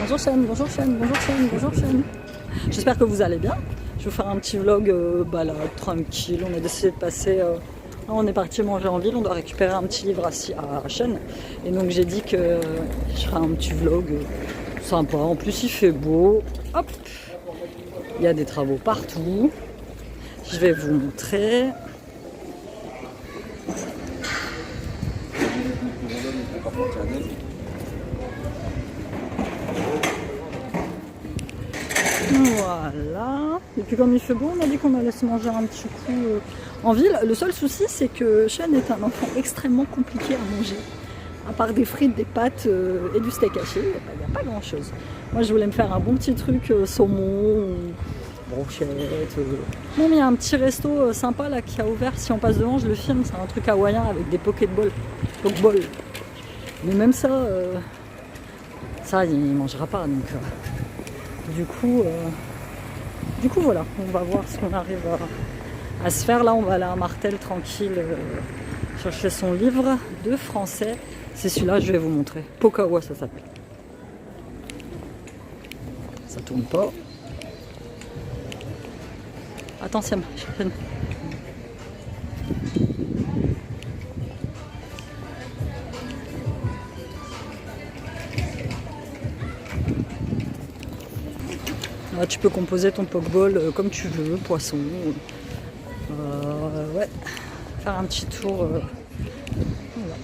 Bonjour chaîne, bonjour chaîne, bonjour chaîne, bonjour chaîne. J'espère que vous allez bien. Je vais vous faire un petit vlog là, tranquille. On a décidé de passer. On est parti manger en ville, on doit récupérer un petit livre à Chêne. Et donc j'ai dit que je ferai un petit vlog sympa. En plus il fait beau. Hop. Il y a des travaux partout. Je vais vous montrer. Voilà. Et puis comme il fait beau, on a dit qu'on allait se manger un petit coup en ville. Le seul souci, c'est que Chêne est un enfant extrêmement compliqué à manger. À part des frites, des pâtes et du steak haché, il n'y a pas grand chose. Moi, je voulais me faire un bon petit truc saumon, brochette. Non, mais il y a un petit resto sympa là qui a ouvert. Si on passe devant, je le filme. C'est un truc hawaïen avec des pokeballs. Mais même ça, il ne mangera pas. Donc, du coup, voilà, on va voir ce qu'on arrive à se faire. Là, on va aller à Martel tranquille chercher son livre de français. C'est celui-là, je vais vous montrer. Pokawa, ça s'appelle. Ça tourne pas. Attention, chaîne. Là, tu peux composer ton pokeball comme tu veux, poisson. Ouais, faire un petit tour. Voilà,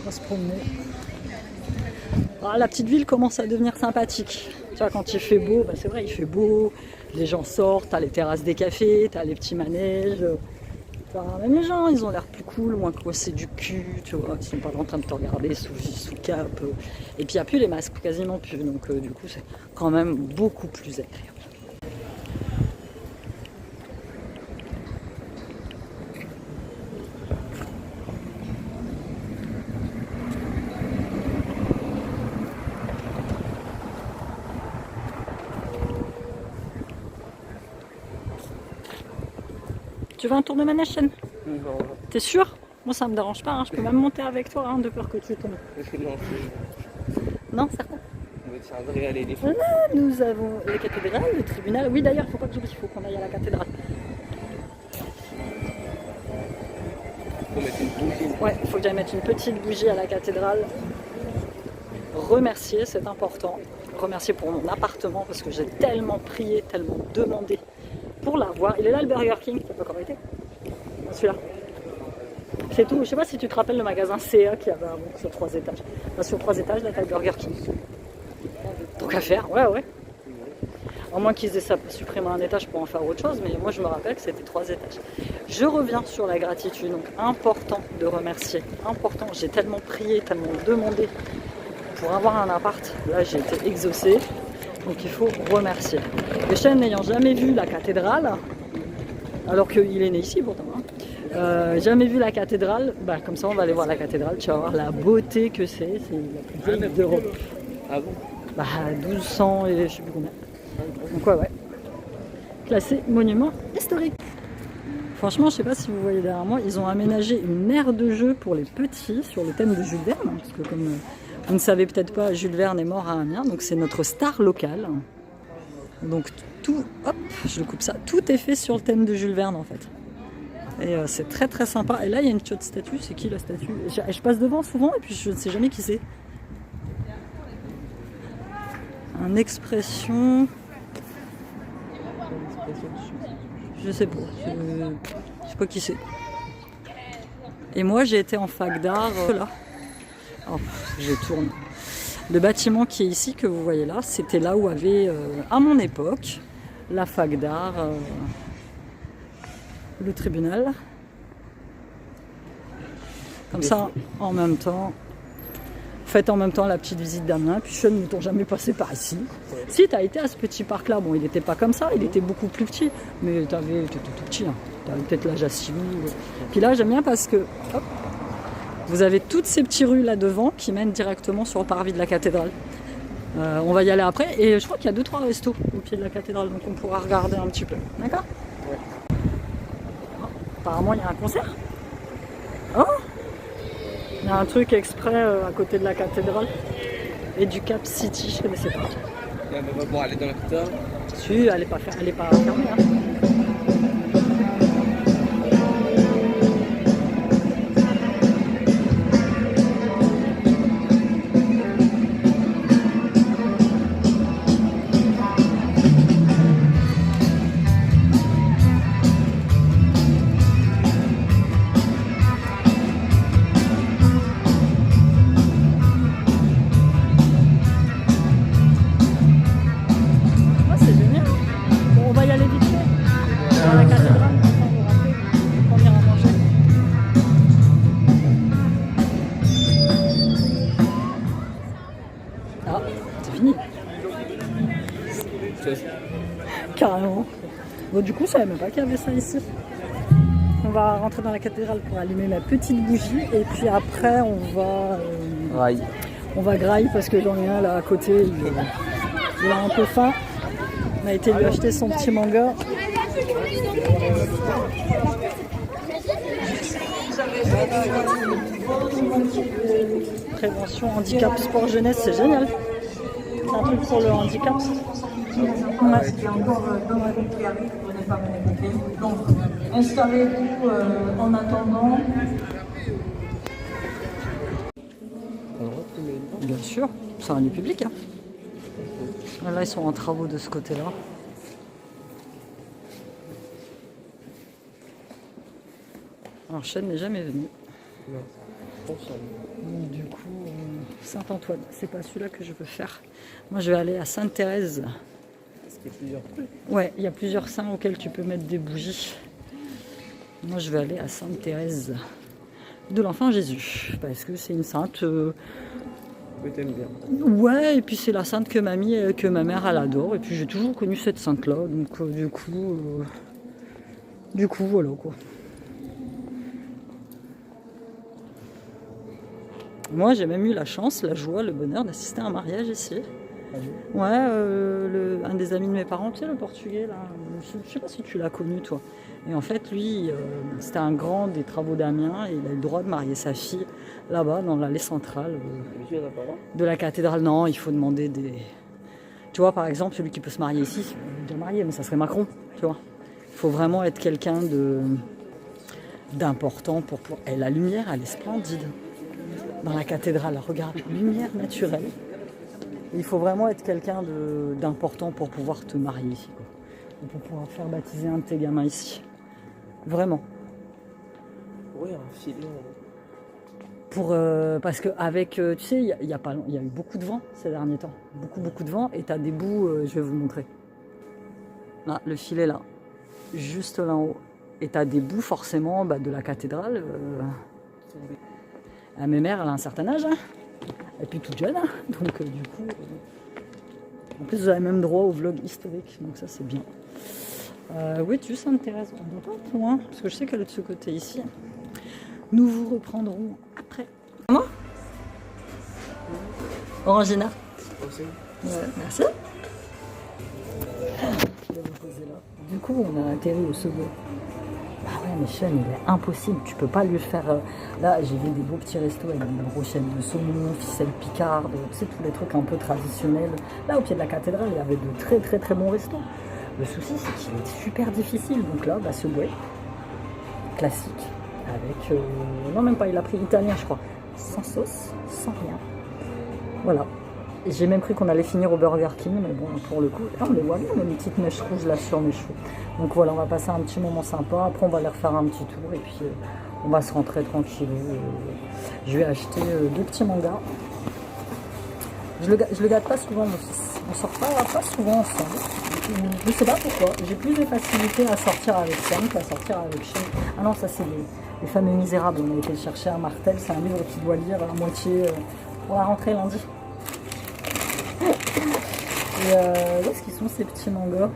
on va se promener. Ah, la petite ville commence à devenir sympathique. Tu vois, quand il fait beau, c'est vrai, il fait beau. Les gens sortent, t'as les terrasses des cafés, t'as les petits manèges. Même les gens, ils ont l'air plus cool, moins coincés du cul, tu vois. Ils sont pas en train de te regarder sous cap. Et puis il n'y a plus les masques, quasiment plus. Donc du coup, c'est quand même beaucoup plus agréable. Tu veux un tour de manège, Chêne? Non. T'es sûr? Moi ça me dérange pas, hein. Je peux même monter avec toi, de peur que tu tombes. Non, certain. Là, nous avons les cathédrales, le tribunal. Oui, d'ailleurs, il faut pas que j'oublie, il faut qu'on aille à la cathédrale. Faut mettre une bougie. Ouais, il faut que j'aille mettre une petite bougie à la cathédrale. Remercier, c'est important. Remercier pour mon appartement parce que j'ai tellement prié, tellement demandé pour l'avoir. Il est là le Burger King, ça peut encore été. Celui-là. C'est tout. Je sais pas si tu te rappelles le magasin CA qui avait avant sur 3 étages. Sur 3 étages, là t'as le Burger King. Donc à faire, ouais. À moins qu'ils aient supprimé un étage pour en faire autre chose, mais moi je me rappelle que c'était 3 étages. Je reviens sur la gratitude, donc important de remercier. Important, j'ai tellement prié, tellement demandé pour avoir un appart. Là j'ai été exaucée, donc il faut remercier. Et Chêne n'ayant jamais vu la cathédrale, alors qu'il est né ici pourtant, jamais vu la cathédrale, comme ça on va aller voir la cathédrale, tu vas voir la beauté que c'est la plus vieille d'Europe. Ah bon? 1200 et je sais plus combien. Donc ouais. Classé monument historique. Franchement, je sais pas si vous voyez derrière moi, ils ont aménagé une aire de jeu pour les petits sur le thème de Jules Verne, parce que comme vous ne savez peut-être pas, Jules Verne est mort à Amiens, donc c'est notre star locale. Donc tout, hop, je le coupe ça, tout est fait sur le thème de Jules Verne en fait. Et c'est très très sympa. Et là il y a une petite statue, c'est qui la statue? Je passe devant souvent et puis je ne sais jamais qui c'est. Un expression. Je sais pas. Je sais pas qui c'est. Et moi j'ai été en fac d'art là. Oh, je tourne. Le bâtiment qui est ici que vous voyez là, c'était là où avait à mon époque la fac d'art, le tribunal. Comme ça en même temps. Faites en même temps la petite visite d'Amiens, puis Chêne ne t'ont jamais passé par ici. Si, tu as été à ce petit parc-là, bon, il n'était pas comme ça, il était beaucoup plus petit, mais tu étais tout petit, hein. Tu avais peut-être l'âge à 6 000. Puis là, j'aime bien parce que, hop, vous avez toutes ces petites rues là devant qui mènent directement sur le parvis de la cathédrale. On va y aller après, et je crois qu'il y a 2-3 restos au pied de la cathédrale, donc on pourra regarder un petit peu. D'accord? Ouais. Apparemment, il y a un concert. Oh! Il y a un truc exprès à côté de la cathédrale et du Cap City, je ne connaissais pas. Elle va pas aller dans la cathédrale. Si, elle est pas fermée. Hein. Carrément. Bon, du coup, je savais même pas qu'il y avait ça ici. On va rentrer dans la cathédrale pour allumer ma petite bougie et puis après on va grailler parce que j'en ai un là à côté, il a un peu faim. On a été lui acheter son petit manga. Prévention handicap sport jeunesse, c'est génial. C'est un truc pour le handicap. Il y a encore dommage qui arrive pour ne pas m'inquiéter. Donc, installez-vous en attendant. Bien sûr, c'est un lieu public. Hein. Là, ils sont en travaux de ce côté-là. Alors, Chêne n'est jamais venu. Non. Du coup, Saint-Antoine, c'est pas celui-là que je veux faire. Moi, je vais aller à Sainte-Thérèse. Il y a plusieurs trucs. Ouais, il y a plusieurs saints auxquels tu peux mettre des bougies. Moi, je vais aller à Sainte-Thérèse de l'Enfant Jésus, parce que c'est une sainte. Oui, t'aimes bien. Ouais, et puis c'est la sainte que ma mère, elle adore. Et puis j'ai toujours connu cette sainte-là, donc du coup, voilà quoi. Moi, j'ai même eu la chance, la joie, le bonheur d'assister à un mariage ici. Ouais, un des amis de mes parents, tu sais, le portugais, là, je sais pas si tu l'as connu, toi. Et en fait, lui, c'était un grand des travaux d'Amiens et il a eu le droit de marier sa fille là-bas, dans l'allée centrale de la cathédrale. Non, il faut demander des... Tu vois, par exemple, celui qui peut se marier ici, il est déjà marié, mais ça serait Macron, tu vois. Il faut vraiment être quelqu'un d'important pour... Et la lumière, elle est splendide. Dans la cathédrale, regarde, lumière naturelle. Il faut vraiment être quelqu'un d'important pour pouvoir te marier ici, quoi. Et pour pouvoir faire baptiser un de tes gamins ici. Vraiment. Oui, un filet. Parce qu'avec, tu sais, il y a eu beaucoup de vent ces derniers temps. Beaucoup de vent. Et tu as des bouts, je vais vous montrer. Là, le filet là. Juste là en haut. Et tu as des bouts forcément de la cathédrale. Mes mères, elle a un certain âge. Hein. Et puis toute jeune. Hein. Donc du coup... En plus, vous avez même droit au vlog historique. Donc ça, c'est bien. Oui, tu Sainte-Thérèse. On ne doit pas être loin. Parce que je sais qu'elle est de ce côté ici. Nous vous reprendrons après. Comment? Orangina. Ouais, merci. Du coup, on a atterri au second. Bah ouais, mais Sean, il est impossible. Tu peux pas lui faire... Là, j'ai vu des beaux petits restos avec des brochettes de saumon, ficelle picarde, tu sais, tous les trucs un peu traditionnels. Là, au pied de la cathédrale, il y avait de très bons restos. Le souci, c'est qu'il est super difficile. Donc là, Subway, classique, avec... non, même pas, il a pris italien, je crois. Sans sauce, sans rien. Voilà. J'ai même cru qu'on allait finir au Burger King, mais bon, pour le coup, là, on les voit bien, les petites mèches rouges là sur mes cheveux. Donc voilà, on va passer un petit moment sympa. Après, on va aller refaire un petit tour et puis on va se rentrer tranquille. Je vais acheter 2 petits mangas. Je le gâte pas souvent, mon fils. On sort pas souvent ensemble. Je sais pas pourquoi. J'ai plus de facilité à sortir avec Sam qu'à sortir avec Shane. Ah non, ça c'est les fameux Misérables. On a été le chercher à Martel. C'est un livre qu'il doit lire à moitié pour la rentrée lundi. Et où est-ce qu'ils sont ces petits mangas?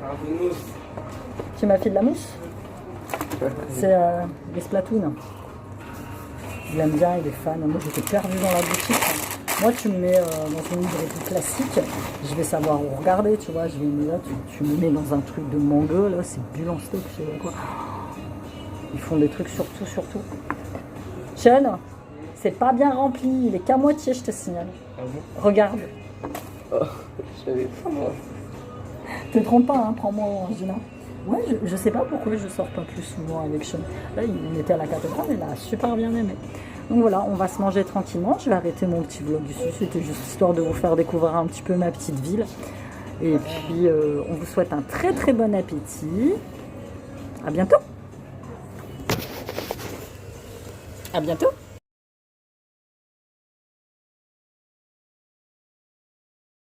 Tu m'as fait de la mousse? C'est les Splatoon. Il aime bien, il est fan. Moi j'étais perdu dans la boutique. Moi tu me mets dans une librairie classique, je vais savoir où regarder, tu vois. Je vais là, tu me mets dans un truc de manga, là c'est bulle en stock, je sais pas quoi. Ils font des trucs surtout. Sean, c'est pas bien rempli, il est qu'à moitié, je te signale. Ah bon? Regarde. Oh, je savais pas moi. Te trompe pas, hein, prends-moi Angina. Ouais, je sais pas pourquoi je sors pas plus souvent avec Sean. Là, il était à la cathédrale, il a super bien aimé. Donc voilà, on va se manger tranquillement. Je vais arrêter mon petit vlog ici. C'était juste histoire de vous faire découvrir un petit peu ma petite ville. Et puis, on vous souhaite un très très bon appétit. À bientôt. À bientôt.